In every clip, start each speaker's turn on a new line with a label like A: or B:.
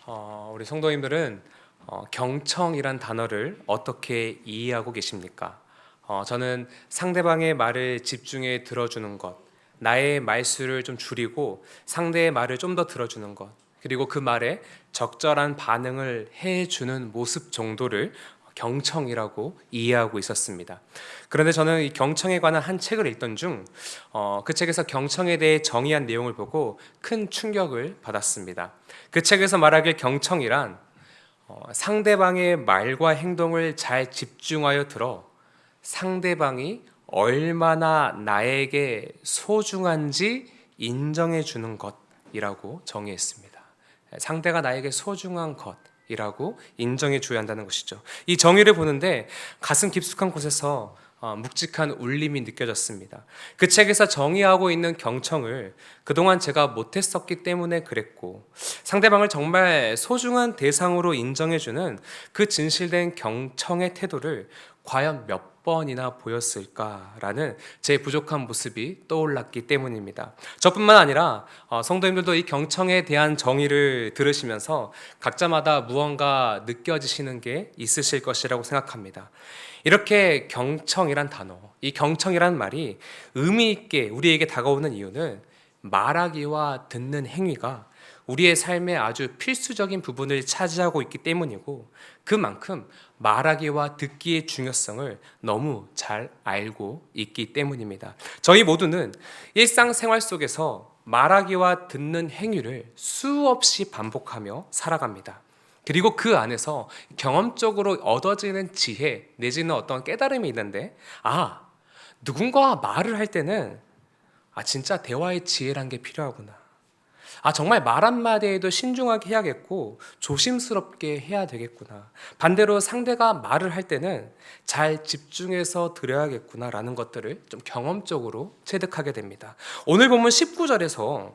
A: 우리 성도님들은 경청이란 단어를 어떻게 이해하고 계십니까? 저는 상대방의 말을 집중해 들어주는 것, 나의 말수를 좀 줄이고 상대의 말을 좀 더 들어주는 것, 그리고 그 말에 적절한 반응을 해주는 모습 정도를 경청이라고 이해하고 있었습니다. 그런데 저는 이 경청에 관한 한 책을 읽던 중, 그 책에서 경청에 대해 정의한 내용을 보고 큰 충격을 받았습니다. 그 책에서 말하길 경청이란 상대방의 말과 행동을 잘 집중하여 들어 상대방이 얼마나 나에게 소중한지 인정해 주는 것이라고 정의했습니다. 상대가 나에게 소중한 것이라고 인정해 줘야 한다는 것이죠. 이 정의를 보는데 가슴 깊숙한 곳에서 묵직한 울림이 느껴졌습니다. 그 책에서 정의하고 있는 경청을 그동안 제가 못했었기 때문에 그랬고, 상대방을 정말 소중한 대상으로 인정해주는 그 진실된 경청의 태도를 과연 몇 번이나 보였을까라는 제 부족한 모습이 떠올랐기 때문입니다. 저뿐만 아니라 성도님들도 이 경청에 대한 정의를 들으시면서 각자마다 무언가 느껴지시는 게 있으실 것이라고 생각합니다. 이렇게 경청이란 단어, 이 경청이란 말이 의미 있게 우리에게 다가오는 이유는 말하기와 듣는 행위가 우리의 삶의 아주 필수적인 부분을 차지하고 있기 때문이고, 그만큼 말하기와 듣기의 중요성을 너무 잘 알고 있기 때문입니다. 저희 모두는 일상생활 속에서 말하기와 듣는 행위를 수없이 반복하며 살아갑니다. 그리고 그 안에서 경험적으로 얻어지는 지혜 내지는 어떤 깨달음이 있는데, 누군가와 말을 할 때는 진짜 대화의 지혜란 게 필요하구나. 정말 말 한마디에도 신중하게 해야겠고 조심스럽게 해야 되겠구나. 반대로 상대가 말을 할 때는 잘 집중해서 들어야겠구나라는 것들을 좀 경험적으로 체득하게 됩니다. 오늘 본문 19절에서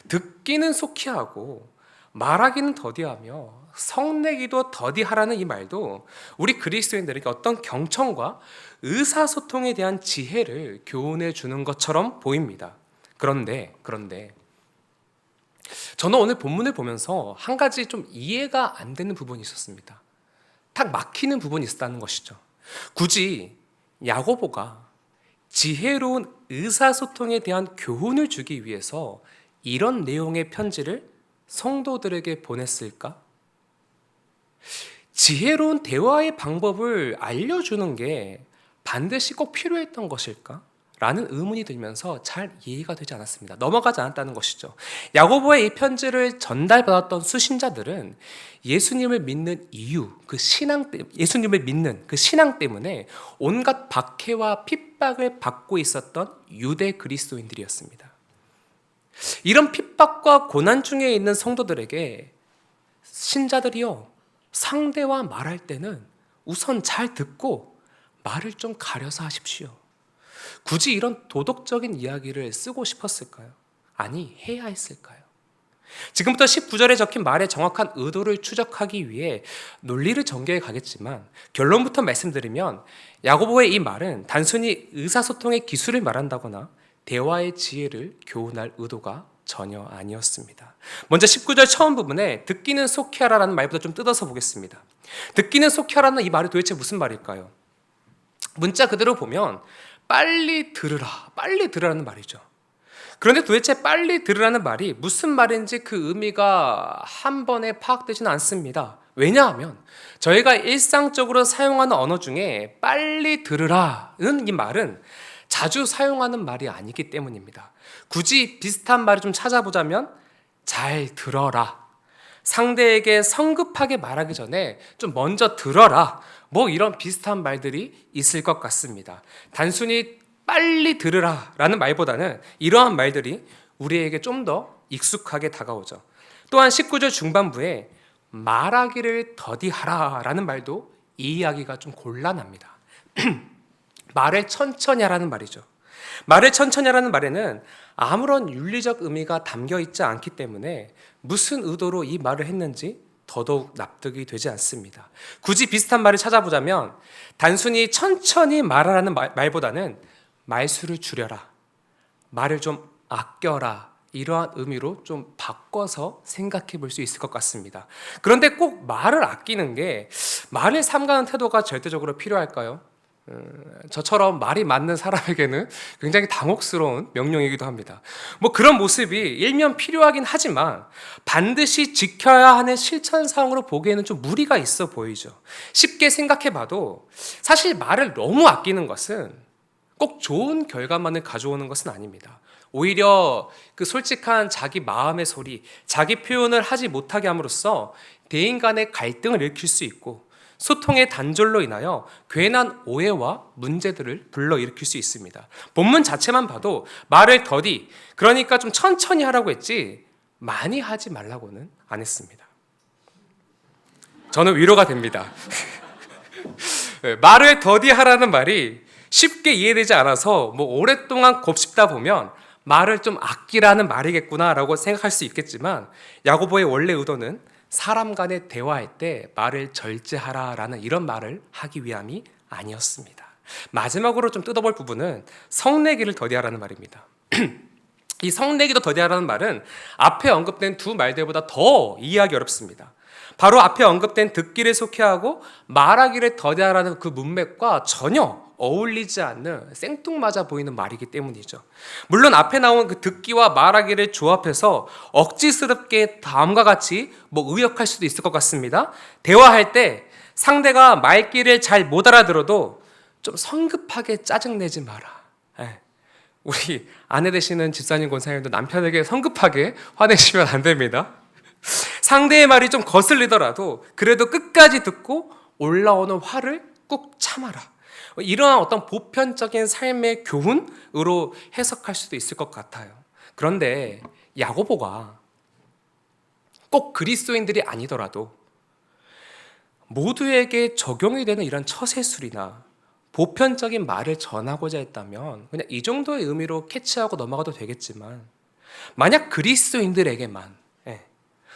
A: 듣기는 속히 하고 말하기는 더디하며 성내기도 더디하라는 이 말도 우리 그리스도인들에게 어떤 경청과 의사소통에 대한 지혜를 교훈해 주는 것처럼 보입니다. 그런데 저는 오늘 본문을 보면서 한 가지 좀 이해가 안 되는 부분이 있었습니다. 딱 막히는 부분이 있었다는 것이죠. 굳이 야고보가 지혜로운 의사소통에 대한 교훈을 주기 위해서 이런 내용의 편지를 성도들에게 보냈을까? 지혜로운 대화의 방법을 알려주는 게 반드시 꼭 필요했던 것일까? 라는 의문이 들면서 잘 이해가 되지 않았습니다. 넘어가지 않았다는 것이죠. 야고보의 이 편지를 전달받았던 수신자들은 예수님을 믿는 이유, 예수님을 믿는 그 신앙 때문에 온갖 박해와 핍박을 받고 있었던 유대 그리스도인들이었습니다. 이런 핍박과 고난 중에 있는 성도들에게 신자들이요, 상대와 말할 때는 우선 잘 듣고 말을 좀 가려서 하십시오. 굳이 이런 도덕적인 이야기를 쓰고 싶었을까요? 아니, 해야 했을까요? 지금부터 19절에 적힌 말의 정확한 의도를 추적하기 위해 논리를 전개해 가겠지만, 결론부터 말씀드리면 야고보의 이 말은 단순히 의사소통의 기술을 말한다거나 대화의 지혜를 교훈할 의도가 전혀 아니었습니다. 먼저 19절 처음 부분에 듣기는 속히 하라라는 말부터 좀 뜯어서 보겠습니다. 듣기는 속히 하라는 이 말이 도대체 무슨 말일까요? 문자 그대로 보면 빨리 들으라는 말이죠. 그런데 도대체 빨리 들으라는 말이 무슨 말인지 그 의미가 한 번에 파악되지는 않습니다. 왜냐하면 저희가 일상적으로 사용하는 언어 중에 빨리 들으라는 이 말은 자주 사용하는 말이 아니기 때문입니다. 굳이 비슷한 말을 좀 찾아보자면 잘 들어라, 상대에게 성급하게 말하기 전에 좀 먼저 들어라, 이런 비슷한 말들이 있을 것 같습니다. 단순히 빨리 들으라라는 말보다는 이러한 말들이 우리에게 좀 더 익숙하게 다가오죠. 또한 19절 중반부에 말하기를 더디하라라는 말도 이해하기가 좀 곤란합니다. 말을 천천히 하라는 말이죠. 말을 천천히 하라는 말에는 아무런 윤리적 의미가 담겨 있지 않기 때문에 무슨 의도로 이 말을 했는지 더더욱 납득이 되지 않습니다. 굳이 비슷한 말을 찾아보자면 단순히 천천히 말하라는 말보다는 말수를 줄여라, 말을 좀 아껴라, 이러한 의미로 좀 바꿔서 생각해 볼 수 있을 것 같습니다. 그런데 꼭 말을 아끼는 게 말을 삼가는 태도가 절대적으로 필요할까요? 저처럼 말이 맞는 사람에게는 굉장히 당혹스러운 명령이기도 합니다. 뭐 그런 모습이 일면 필요하긴 하지만 반드시 지켜야 하는 실천사항으로 보기에는 좀 무리가 있어 보이죠. 쉽게 생각해 봐도 사실 말을 너무 아끼는 것은 꼭 좋은 결과만을 가져오는 것은 아닙니다. 오히려 그 솔직한 자기 마음의 소리, 자기 표현을 하지 못하게 함으로써 대인 간의 갈등을 일으킬 수 있고 소통의 단절로 인하여 괜한 오해와 문제들을 불러일으킬 수 있습니다. 본문 자체만 봐도 말을 더디, 그러니까 좀 천천히 하라고 했지 많이 하지 말라고는 안 했습니다. 저는 위로가 됩니다. 말을 더디 하라는 말이 쉽게 이해되지 않아서 뭐 오랫동안 곱씹다 보면 말을 좀 아끼라는 말이겠구나라고 생각할 수 있겠지만 야고보의 원래 의도는 사람 간에 대화할 때 말을 절제하라라는 이런 말을 하기 위함이 아니었습니다. 마지막으로 좀 뜯어볼 부분은 성내기를 더디하라는 말입니다. 이 성내기도 더디하라는 말은 앞에 언급된 두 말들보다 더 이해하기 어렵습니다. 바로 앞에 언급된 듣기를 속히하고 말하기를 더디하라는 그 문맥과 전혀 어울리지 않는 생뚱맞아 보이는 말이기 때문이죠. 물론 앞에 나온 그 듣기와 말하기를 조합해서 억지스럽게 다음과 같이 뭐 의역할 수도 있을 것 같습니다. 대화할 때 상대가 말귀를 잘 못 알아들어도 좀 성급하게 짜증내지 마라. 우리 아내 되시는 집사님 권사님도 남편에게 성급하게 화내시면 안 됩니다. 상대의 말이 좀 거슬리더라도 그래도 끝까지 듣고 올라오는 화를 꾹 참아라. 이러한 어떤 보편적인 삶의 교훈으로 해석할 수도 있을 것 같아요. 그런데 야고보가 꼭 그리스도인들이 아니더라도 모두에게 적용이 되는 이런 처세술이나 보편적인 말을 전하고자 했다면 그냥 이 정도의 의미로 캐치하고 넘어가도 되겠지만 만약 그리스도인들에게만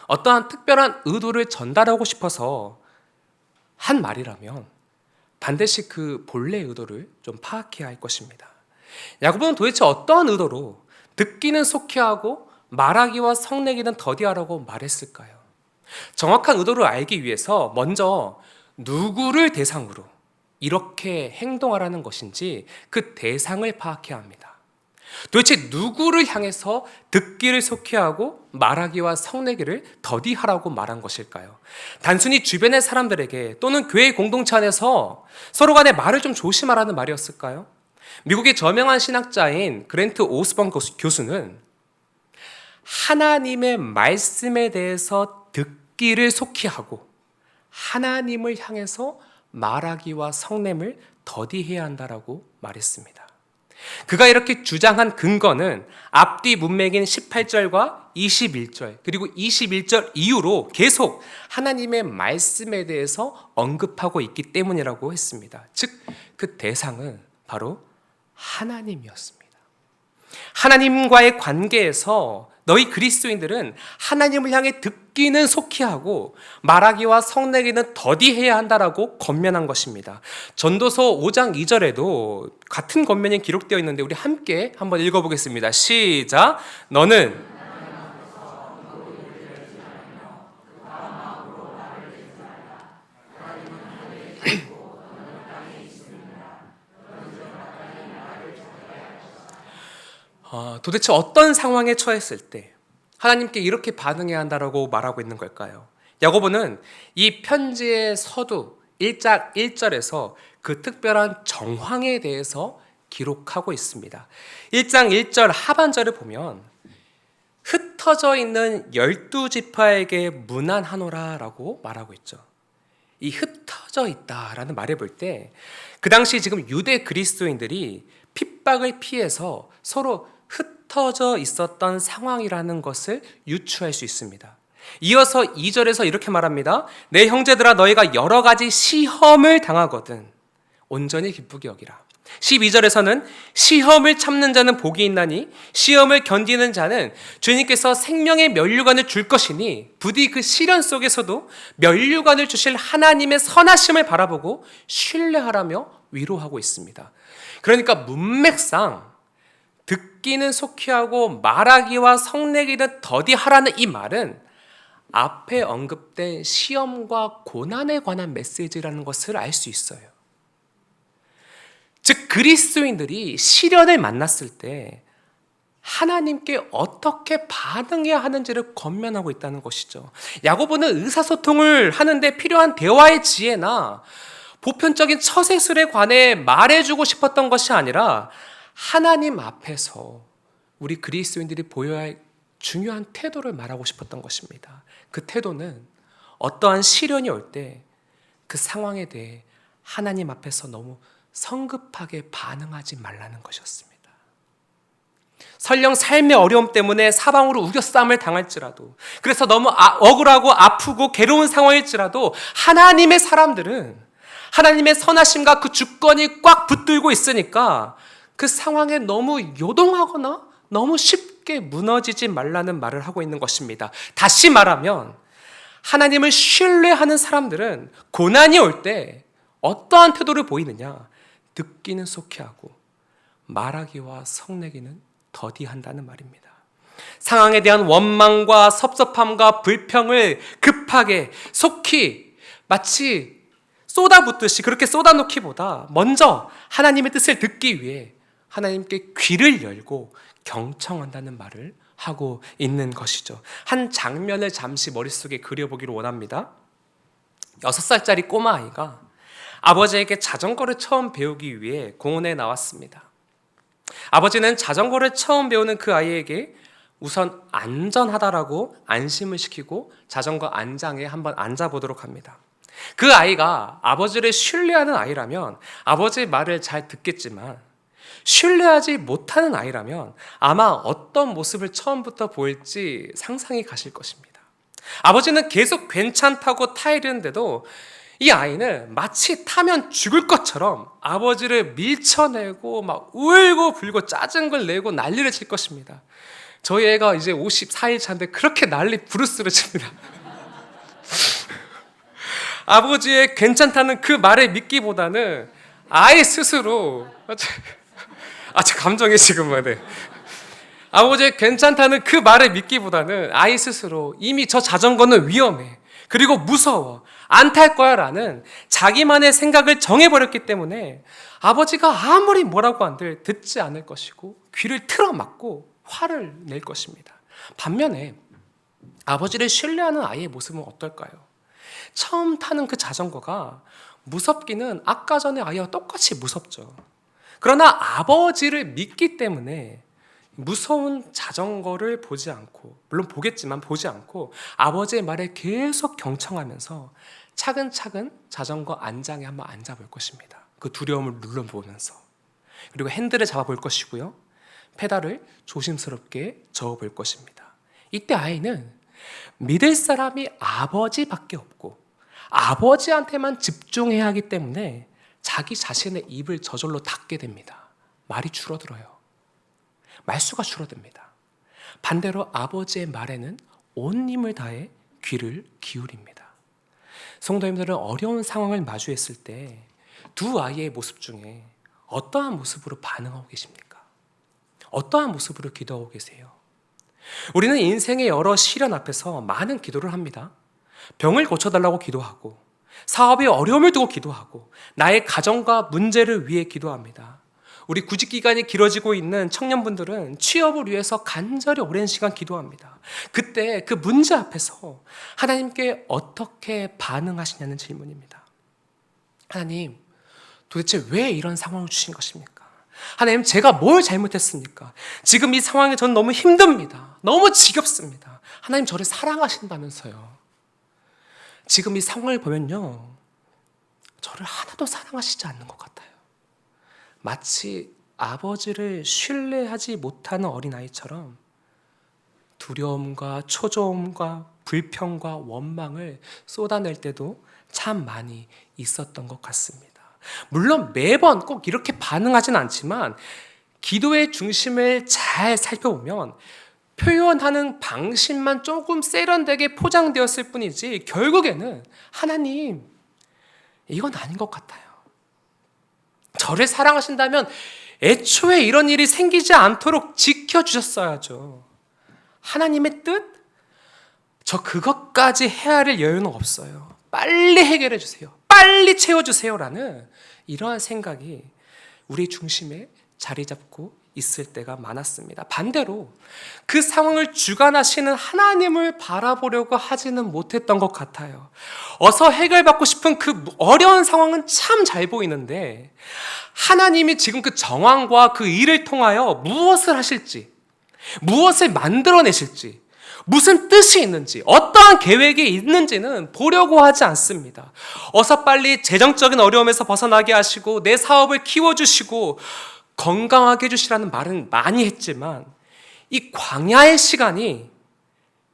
A: 어떠한 특별한 의도를 전달하고 싶어서 한 말이라면 반드시 그 본래 의도를 좀 파악해야 할 것입니다. 야고보는 도대체 어떠한 의도로 듣기는 속히 하고 말하기와 성내기는 더디하라고 말했을까요? 정확한 의도를 알기 위해서 먼저 누구를 대상으로 이렇게 행동하라는 것인지 그 대상을 파악해야 합니다. 도대체 누구를 향해서 듣기를 속히 하고 말하기와 성내기를 더디하라고 말한 것일까요? 단순히 주변의 사람들에게 또는 교회 공동체 안에서 서로 간에 말을 좀 조심하라는 말이었을까요? 미국의 저명한 신학자인 그랜트 오스번 교수는 하나님의 말씀에 대해서 듣기를 속히 하고 하나님을 향해서 말하기와 성냄을 더디해야 한다라고 말했습니다. 그가 이렇게 주장한 근거는 앞뒤 문맥인 18절과 21절 그리고 21절 이후로 계속 하나님의 말씀에 대해서 언급하고 있기 때문이라고 했습니다. 즉, 그 대상은 바로 하나님이었습니다. 하나님과의 관계에서 너희 그리스도인들은 하나님을 향해 듣기는 속히 하고 말하기와 성내기는 더디해야 한다라고 권면한 것입니다. 전도서 5장 2절에도 같은 권면이 기록되어 있는데 우리 함께 한번 읽어보겠습니다. 시작. 너는 도대체 어떤 상황에 처했을 때 하나님께 이렇게 반응해야 한다라고 말하고 있는 걸까요? 야고보는 이 편지의 서두 1장 1절에서 그 특별한 정황에 대해서 기록하고 있습니다. 1장 1절 하반절을 보면 흩어져 있는 12지파에게 문안하노라라고 말하고 있죠. 이 흩어져 있다라는 말을 볼 때 그 당시 지금 유대 그리스도인들이 핍박을 피해서 서로 흩어져 있었던 상황이라는 것을 유추할 수 있습니다. 이어서 2절에서 이렇게 말합니다. 내 형제들아 너희가 여러 가지 시험을 당하거든 온전히 기쁘게 여기라. 12절에서는 시험을 참는 자는 복이 있나니 시험을 견디는 자는 주님께서 생명의 면류관을 줄 것이니 부디 그 시련 속에서도 면류관을 주실 하나님의 선하심을 바라보고 신뢰하라며 위로하고 있습니다. 그러니까 문맥상 듣기는 속히 하고 말하기와 성내기는 더디 하라는 이 말은 앞에 언급된 시험과 고난에 관한 메시지라는 것을 알 수 있어요. 즉 그리스도인들이 시련을 만났을 때 하나님께 어떻게 반응해야 하는지를 권면하고 있다는 것이죠. 야고보는 의사소통을 하는데 필요한 대화의 지혜나 보편적인 처세술에 관해 말해주고 싶었던 것이 아니라 하나님 앞에서 우리 그리스도인들이 보여야 할 중요한 태도를 말하고 싶었던 것입니다. 그 태도는 어떠한 시련이 올 때 그 상황에 대해 하나님 앞에서 너무 성급하게 반응하지 말라는 것이었습니다. 설령 삶의 어려움 때문에 사방으로 우겨싸움을 당할지라도, 그래서 너무 억울하고 아프고 괴로운 상황일지라도 하나님의 사람들은 하나님의 선하심과 그 주권이 꽉 붙들고 있으니까 그 상황에 너무 요동하거나 너무 쉽게 무너지지 말라는 말을 하고 있는 것입니다. 다시 말하면 하나님을 신뢰하는 사람들은 고난이 올 때 어떠한 태도를 보이느냐? 듣기는 속히 하고 말하기와 성내기는 더디한다는 말입니다. 상황에 대한 원망과 섭섭함과 불평을 급하게 속히 마치 쏟아붓듯이 그렇게 쏟아놓기보다 먼저 하나님의 뜻을 듣기 위해 하나님께 귀를 열고 경청한다는 말을 하고 있는 것이죠. 한 장면을 잠시 머릿속에 그려보기를 원합니다. 6살짜리 꼬마아이가 아버지에게 자전거를 처음 배우기 위해 공원에 나왔습니다. 아버지는 자전거를 처음 배우는 그 아이에게 우선 안전하다라고 안심을 시키고 자전거 안장에 한번 앉아보도록 합니다. 그 아이가 아버지를 신뢰하는 아이라면 아버지의 말을 잘 듣겠지만 신뢰하지 못하는 아이라면 아마 어떤 모습을 처음부터 보일지 상상이 가실 것입니다. 아버지는 계속 괜찮다고 타이르는데도 이 아이는 마치 타면 죽을 것처럼 아버지를 밀쳐내고 막 울고 불고 짜증을 내고 난리를 칠 것입니다. 저희 애가 이제 54일 차인데 그렇게 난리 부르스를 칩니다. 아버지의 괜찮다는 그 말을 믿기보다는 아이 스스로 제 감정이 지금 네. 아버지의 괜찮다는 그 말을 믿기보다는 아이 스스로 이미 저 자전거는 위험해, 그리고 무서워, 안 탈 거야 라는 자기만의 생각을 정해버렸기 때문에 아버지가 아무리 뭐라고 한들 듣지 않을 것이고 귀를 틀어막고 화를 낼 것입니다. 반면에 아버지를 신뢰하는 아이의 모습은 어떨까요? 처음 타는 그 자전거가 무섭기는 아까 전에 아이와 똑같이 무섭죠. 그러나 아버지를 믿기 때문에 무서운 자전거를 보지 않고, 물론 보겠지만 보지 않고 아버지의 말에 계속 경청하면서 차근차근 자전거 안장에 한번 앉아볼 것입니다. 그 두려움을 눌러보면서. 그리고 핸들을 잡아볼 것이고요, 페달을 조심스럽게 저어볼 것입니다. 이때 아이는 믿을 사람이 아버지밖에 없고 아버지한테만 집중해야 하기 때문에 자기 자신의 입을 저절로 닫게 됩니다. 말이 줄어들어요. 말수가 줄어듭니다. 반대로 아버지의 말에는 온 힘을 다해 귀를 기울입니다. 성도님들은 어려운 상황을 마주했을 때 두 아이의 모습 중에 어떠한 모습으로 반응하고 계십니까? 어떠한 모습으로 기도하고 계세요? 우리는 인생의 여러 시련 앞에서 많은 기도를 합니다. 병을 고쳐달라고 기도하고, 사업의 어려움을 두고 기도하고, 나의 가정과 문제를 위해 기도합니다. 우리 구직 기간이 길어지고 있는 청년분들은 취업을 위해서 간절히 오랜 시간 기도합니다. 그때 그 문제 앞에서 하나님께 어떻게 반응하시냐는 질문입니다. 하나님, 도대체 왜 이런 상황을 주신 것입니까? 하나님, 제가 뭘 잘못했습니까? 지금 이 상황이 저는 너무 힘듭니다. 너무 지겹습니다. 하나님, 저를 사랑하신다면서요. 지금 이 상황을 보면요, 저를 하나도 사랑하시지 않는 것 같아요. 마치 아버지를 신뢰하지 못하는 어린아이처럼 두려움과 초조함과 불평과 원망을 쏟아낼 때도 참 많이 있었던 것 같습니다. 물론 매번 꼭 이렇게 반응하진 않지만 기도의 중심을 잘 살펴보면 표현하는 방식만 조금 세련되게 포장되었을 뿐이지 결국에는 하나님, 이건 아닌 것 같아요. 저를 사랑하신다면 애초에 이런 일이 생기지 않도록 지켜주셨어야죠. 하나님의 뜻? 저 그것까지 헤아릴 여유는 없어요. 빨리 해결해 주세요. 빨리 채워주세요라는 이러한 생각이 우리 중심에 자리 잡고 있을 때가 많았습니다. 반대로 그 상황을 주관하시는 하나님을 바라보려고 하지는 못했던 것 같아요. 어서 해결받고 싶은 그 어려운 상황은 참 잘 보이는데 하나님이 지금 그 정황과 그 일을 통하여 무엇을 하실지, 무엇을 만들어내실지, 무슨 뜻이 있는지, 어떠한 계획이 있는지는 보려고 하지 않습니다. 어서 빨리 재정적인 어려움에서 벗어나게 하시고 내 사업을 키워주시고 건강하게 해주시라는 말은 많이 했지만 이 광야의 시간이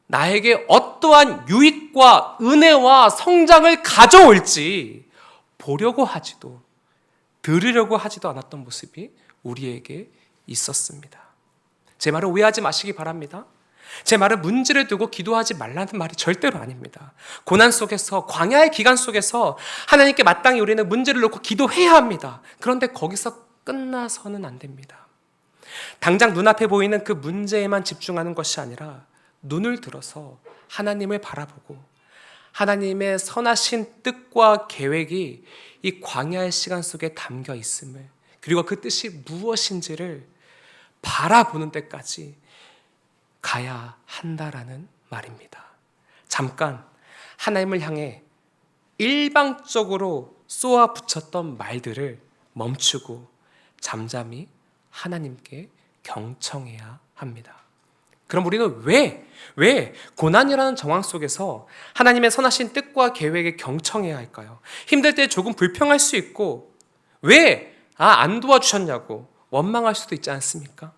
A: 나에게 어떠한 유익과 은혜와 성장을 가져올지 보려고 하지도 들으려고 하지도 않았던 모습이 우리에게 있었습니다. 제 말을 오해하지 마시기 바랍니다. 제 말은 문제를 두고 기도하지 말라는 말이 절대로 아닙니다. 고난 속에서, 광야의 기간 속에서 하나님께 마땅히 우리는 문제를 놓고 기도해야 합니다. 그런데 거기서 끝나서는 안 됩니다. 당장 눈앞에 보이는 그 문제에만 집중하는 것이 아니라 눈을 들어서 하나님을 바라보고 하나님의 선하신 뜻과 계획이 이 광야의 시간 속에 담겨 있음을, 그리고 그 뜻이 무엇인지를 바라보는 데까지 가야 한다라는 말입니다. 잠깐 하나님을 향해 일방적으로 쏘아 붙였던 말들을 멈추고 잠잠히 하나님께 경청해야 합니다. 그럼 우리는 왜 고난이라는 정황 속에서 하나님의 선하신 뜻과 계획에 경청해야 할까요? 힘들 때 조금 불평할 수 있고 왜 안 도와주셨냐고 원망할 수도 있지 않습니까?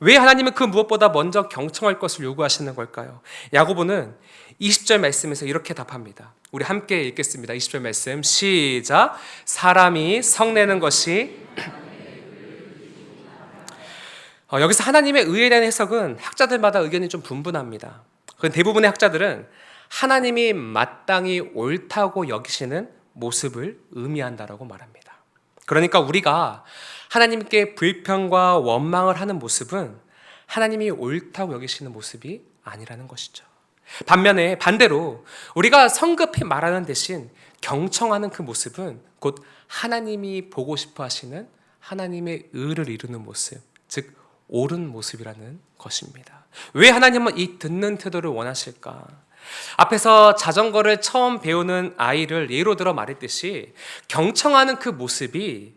A: 왜 하나님은 그 무엇보다 먼저 경청할 것을 요구하시는 걸까요? 야고보는 20절 말씀에서 이렇게 답합니다. 우리 함께 읽겠습니다. 20절 말씀 시작. 사람이 성내는 것이 여기서 하나님의 의에 대한 해석은 학자들마다 의견이 좀 분분합니다. 대부분의 학자들은 하나님이 마땅히 옳다고 여기시는 모습을 의미한다라고 말합니다. 그러니까 우리가 하나님께 불평과 원망을 하는 모습은 하나님이 옳다고 여기시는 모습이 아니라는 것이죠. 반대로 우리가 성급히 말하는 대신 경청하는 그 모습은 곧 하나님이 보고 싶어 하시는 하나님의 의를 이루는 모습, 즉 옳은 모습이라는 것입니다. 왜 하나님은 이 듣는 태도를 원하실까? 앞에서 자전거를 처음 배우는 아이를 예로 들어 말했듯이 경청하는 그 모습이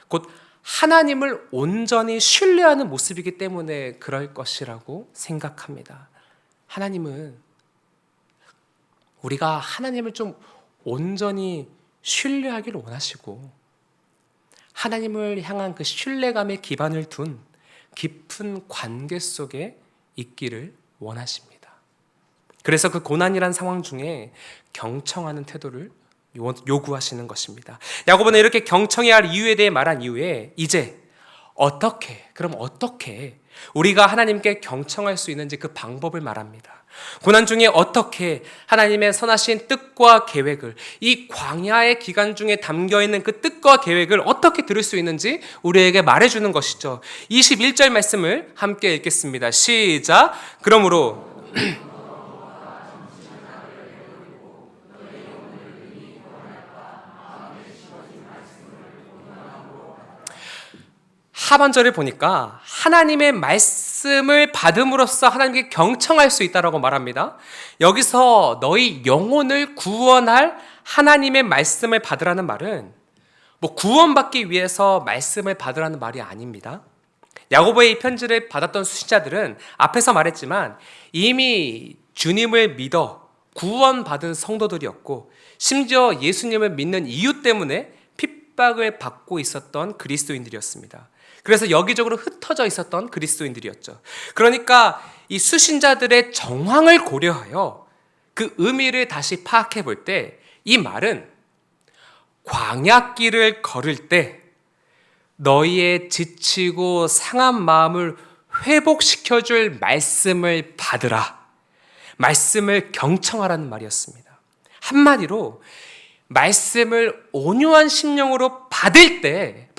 A: 곧 하나님을 온전히 신뢰하는 모습이기 때문에 그럴 것이라고 생각합니다. 하나님은 우리가 하나님을 좀 온전히 신뢰하기를 원하시고 하나님을 향한 그 신뢰감의 기반을 둔 깊은 관계 속에 있기를 원하십니다. 그래서 그 고난이란 상황 중에 경청하는 태도를 요구하시는 것입니다. 야고보는 이렇게 경청해야 할 이유에 대해 말한 이후에 이제 그럼 어떻게 우리가 하나님께 경청할 수 있는지 그 방법을 말합니다. 고난 중에 어떻게 하나님의 선하신 뜻과 계획을, 이 광야의 기간 중에 담겨있는 그 뜻과 계획을 어떻게 들을 수 있는지 우리에게 말해주는 것이죠. 21절 말씀을 함께 읽겠습니다. 시작. 그러므로 하반절을 보니까 하나님의 말씀을 받음으로써 하나님께 경청할 수 있다라고 말합니다. 여기서 너희 영혼을 구원할 하나님의 말씀을 받으라는 말은 구원받기 위해서 말씀을 받으라는 말이 아닙니다. 야고보의 이 편지를 받았던 수신자들은 앞에서 말했지만 이미 주님을 믿어 구원받은 성도들이었고 심지어 예수님을 믿는 이유 때문에 핍박을 받고 있었던 그리스도인들이었습니다. 그래서 여기저기로 흩어져 있었던 그리스도인들이었죠. 그러니까 이 수신자들의 정황을 고려하여 그 의미를 다시 파악해 볼 때 이 말은 광야길을 걸을 때 너희의 지치고 상한 마음을 회복시켜줄 말씀을 받으라. 말씀을 경청하라는 말이었습니다. 한마디로 말씀을 온유한 심령으로 받을 때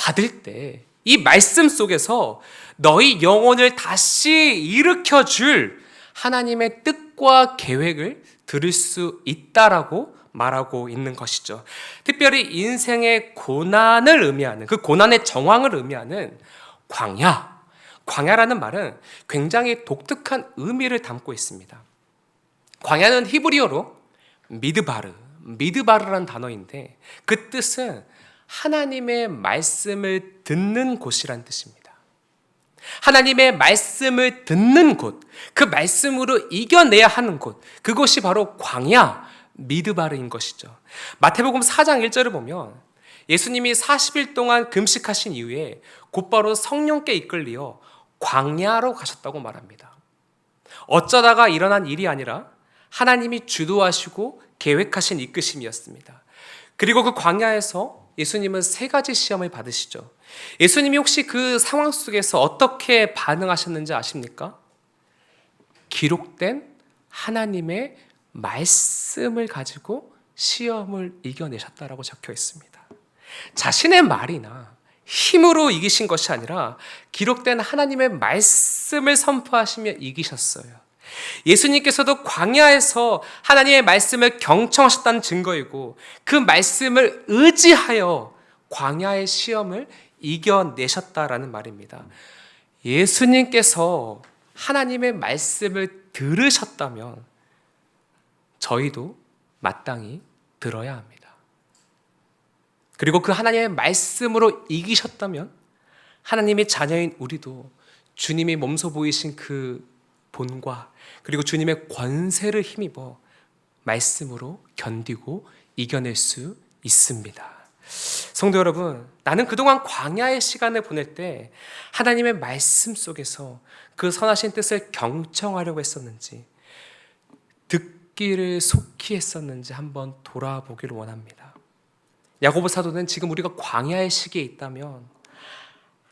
A: 이 말씀 속에서 너희 영혼을 다시 일으켜 줄 하나님의 뜻과 계획을 들을 수 있다라고 말하고 있는 것이죠. 특별히 인생의 고난을 의미하는, 그 고난의 정황을 의미하는 광야라는 말은 굉장히 독특한 의미를 담고 있습니다. 광야는 히브리어로 미드바르라는 단어인데 그 뜻은 하나님의 말씀을 듣는 곳이란 뜻입니다. 하나님의 말씀을 듣는 곳, 그 말씀으로 이겨내야 하는 곳, 그곳이 바로 광야, 미드바르인 것이죠. 마태복음 4장 1절을 보면 예수님이 40일 동안 금식하신 이후에 곧바로 성령께 이끌려 광야로 가셨다고 말합니다. 어쩌다가 일어난 일이 아니라 하나님이 주도하시고 계획하신 이끄심이었습니다. 그리고 그 광야에서 예수님은 3가지 시험을 받으시죠. 예수님이 혹시 그 상황 속에서 어떻게 반응하셨는지 아십니까? 기록된 하나님의 말씀을 가지고 시험을 이겨내셨다라고 적혀 있습니다. 자신의 말이나 힘으로 이기신 것이 아니라 기록된 하나님의 말씀을 선포하시며 이기셨어요. 예수님께서도 광야에서 하나님의 말씀을 경청하셨다는 증거이고 그 말씀을 의지하여 광야의 시험을 이겨내셨다라는 말입니다. 예수님께서 하나님의 말씀을 들으셨다면 저희도 마땅히 들어야 합니다. 그리고 그 하나님의 말씀으로 이기셨다면 하나님의 자녀인 우리도 주님이 몸소 보이신 그 본과 그리고 주님의 권세를 힘입어 말씀으로 견디고 이겨낼 수 있습니다. 성도 여러분, 나는 그동안 광야의 시간을 보낼 때 하나님의 말씀 속에서 그 선하신 뜻을 경청하려고 했었는지 듣기를 속히 했었는지 한번 돌아보기를 원합니다. 야고보 사도는 지금 우리가 광야의 시기에 있다면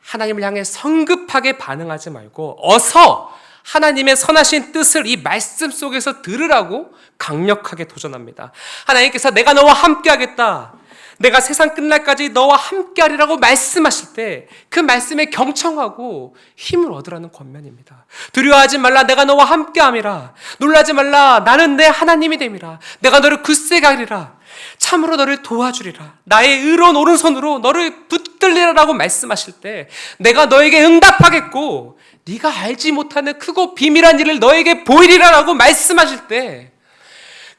A: 하나님을 향해 성급하게 반응하지 말고 어서 하나님의 선하신 뜻을 이 말씀 속에서 들으라고 강력하게 도전합니다. 하나님께서 내가 너와 함께 하겠다, 내가 세상 끝날까지 너와 함께 하리라고 말씀하실 때 그 말씀에 경청하고 힘을 얻으라는 권면입니다. 두려워하지 말라, 내가 너와 함께 함이라. 놀라지 말라, 나는 내 하나님이 됨이라. 내가 너를 굳세게 하리라. 참으로 너를 도와주리라. 나의 의로운 오른손으로 너를 붙들리라라고 말씀하실 때 내가 너에게 응답하겠고 네가 알지 못하는 크고 비밀한 일을 너에게 보이리라라고 말씀하실 때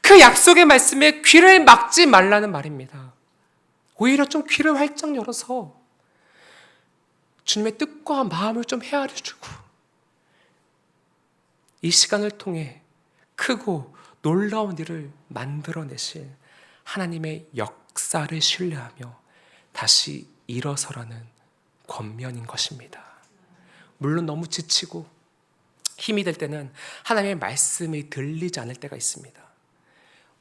A: 그 약속의 말씀에 귀를 막지 말라는 말입니다. 오히려 좀 귀를 활짝 열어서 주님의 뜻과 마음을 좀 헤아려주고 이 시간을 통해 크고 놀라운 일을 만들어내실 하나님의 역사를 신뢰하며 다시 일어서라는 권면인 것입니다. 물론 너무 지치고 힘이 될 때는 하나님의 말씀이 들리지 않을 때가 있습니다.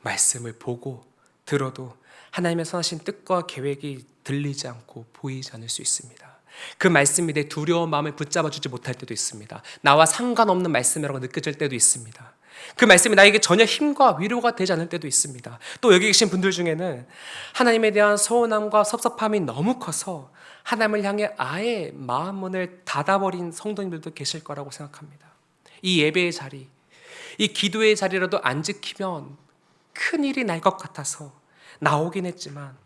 A: 말씀을 보고 들어도 하나님의 선하신 뜻과 계획이 들리지 않고 보이지 않을 수 있습니다. 그 말씀이 내 두려운 마음을 붙잡아주지 못할 때도 있습니다. 나와 상관없는 말씀이라고 느껴질 때도 있습니다. 그 말씀이 나에게 전혀 힘과 위로가 되지 않을 때도 있습니다. 또 여기 계신 분들 중에는 하나님에 대한 서운함과 섭섭함이 너무 커서 하나님을 향해 아예 마음문을 닫아버린 성도님들도 계실 거라고 생각합니다. 이 예배의 자리, 이 기도의 자리라도 안 지키면 큰일이 날 것 같아서 나오긴 했지만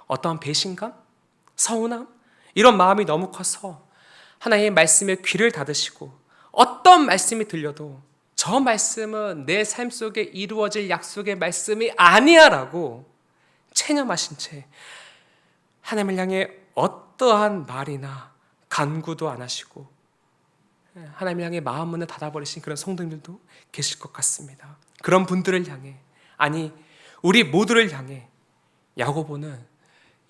A: 어떠한 배신감, 서운함, 이런 마음이 너무 커서 하나님의 말씀에 귀를 닫으시고 어떤 말씀이 들려도 저 말씀은 내 삶 속에 이루어질 약속의 말씀이 아니야 라고 체념하신 채 하나님을 향해 어떠한 말이나 간구도 안 하시고 하나님을 향해 마음 문을 닫아버리신 그런 성도님들도 계실 것 같습니다. 그런 분들을 향해, 아니 우리 모두를 향해 야고보는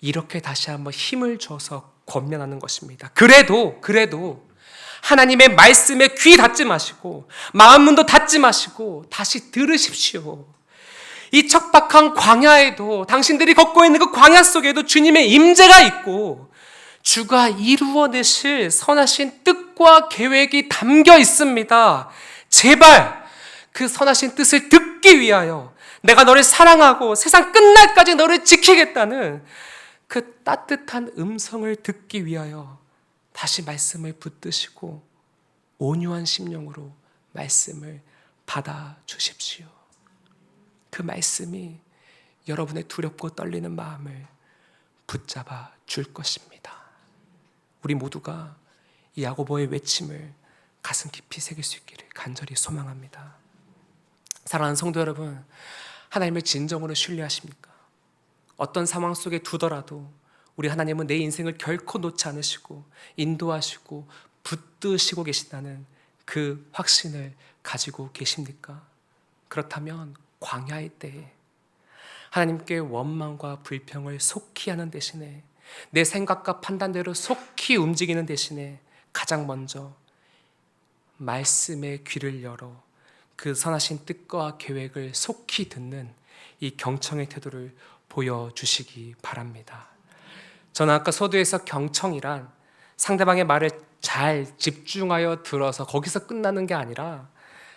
A: 이렇게 다시 한번 힘을 줘서 권면하는 것입니다. 그래도 하나님의 말씀에 귀 닫지 마시고 마음 문도 닫지 마시고 다시 들으십시오. 이 척박한 광야에도, 당신들이 걷고 있는 그 광야 속에도 주님의 임재가 있고 주가 이루어내실 선하신 뜻과 계획이 담겨 있습니다. 제발 그 선하신 뜻을 듣기 위하여 내가 너를 사랑하고 세상 끝날까지 너를 지키겠다는 그 따뜻한 음성을 듣기 위하여 다시 말씀을 붙드시고 온유한 심령으로 말씀을 받아 주십시오. 그 말씀이 여러분의 두렵고 떨리는 마음을 붙잡아 줄 것입니다. 우리 모두가 이 야고보의 외침을 가슴 깊이 새길 수 있기를 간절히 소망합니다. 사랑하는 성도 여러분, 하나님을 진정으로 신뢰하십니까? 어떤 상황 속에 두더라도 우리 하나님은 내 인생을 결코 놓지 않으시고 인도하시고 붙드시고 계신다는 그 확신을 가지고 계십니까? 그렇다면 광야의 때에 하나님께 원망과 불평을 속히 하는 대신에 내 생각과 판단대로 속히 움직이는 대신에 가장 먼저 말씀의 귀를 열어 그 선하신 뜻과 계획을 속히 듣는 이 경청의 태도를 보여주시기 바랍니다. 저는 아까 서두에서 경청이란 상대방의 말을 잘 집중하여 들어서 거기서 끝나는 게 아니라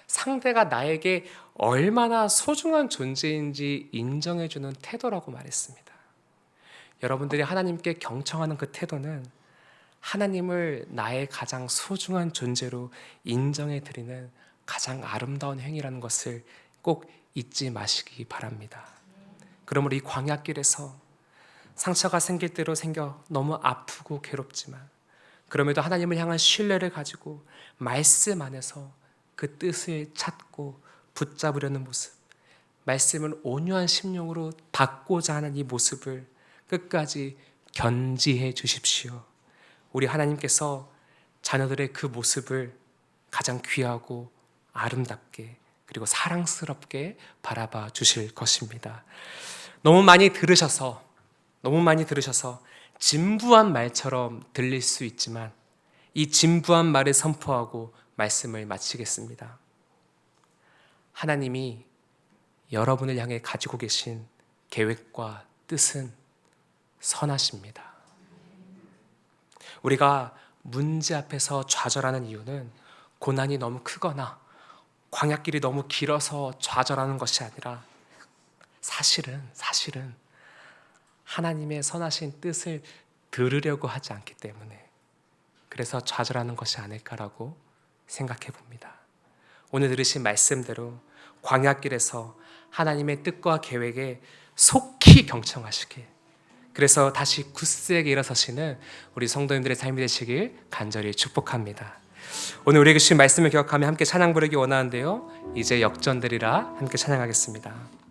A: 상대가 나에게 얼마나 소중한 존재인지 인정해주는 태도라고 말했습니다. 여러분들이 하나님께 경청하는 그 태도는 하나님을 나의 가장 소중한 존재로 인정해드리는 가장 아름다운 행위라는 것을 꼭 잊지 마시기 바랍니다. 그러므로 이 광야길에서 상처가 생길 대로 생겨 너무 아프고 괴롭지만 그럼에도 하나님을 향한 신뢰를 가지고 말씀 안에서 그 뜻을 찾고 붙잡으려는 모습, 말씀을 온유한 심령으로 받고자 하는 이 모습을 끝까지 견지해 주십시오. 우리 하나님께서 자녀들의 그 모습을 가장 귀하고 아름답게 그리고 사랑스럽게 바라봐 주실 것입니다. 너무 많이 들으셔서 진부한 말처럼 들릴 수 있지만 이 진부한 말을 선포하고 말씀을 마치겠습니다. 하나님이 여러분을 향해 가지고 계신 계획과 뜻은 선하십니다. 우리가 문제 앞에서 좌절하는 이유는 고난이 너무 크거나 광야길이 너무 길어서 좌절하는 것이 아니라 사실은 하나님의 선하신 뜻을 들으려고 하지 않기 때문에 그래서 좌절하는 것이 아닐까라고 생각해 봅니다. 오늘 들으신 말씀대로 광야길에서 하나님의 뜻과 계획에 속히 경청하시길, 그래서 다시 굳세게 일어서시는 우리 성도님들의 삶이 되시길 간절히 축복합니다. 오늘 우리에게 주신 말씀을 기억하며 함께 찬양 부르기 원하는데요, 이제 역전되리라 함께 찬양하겠습니다.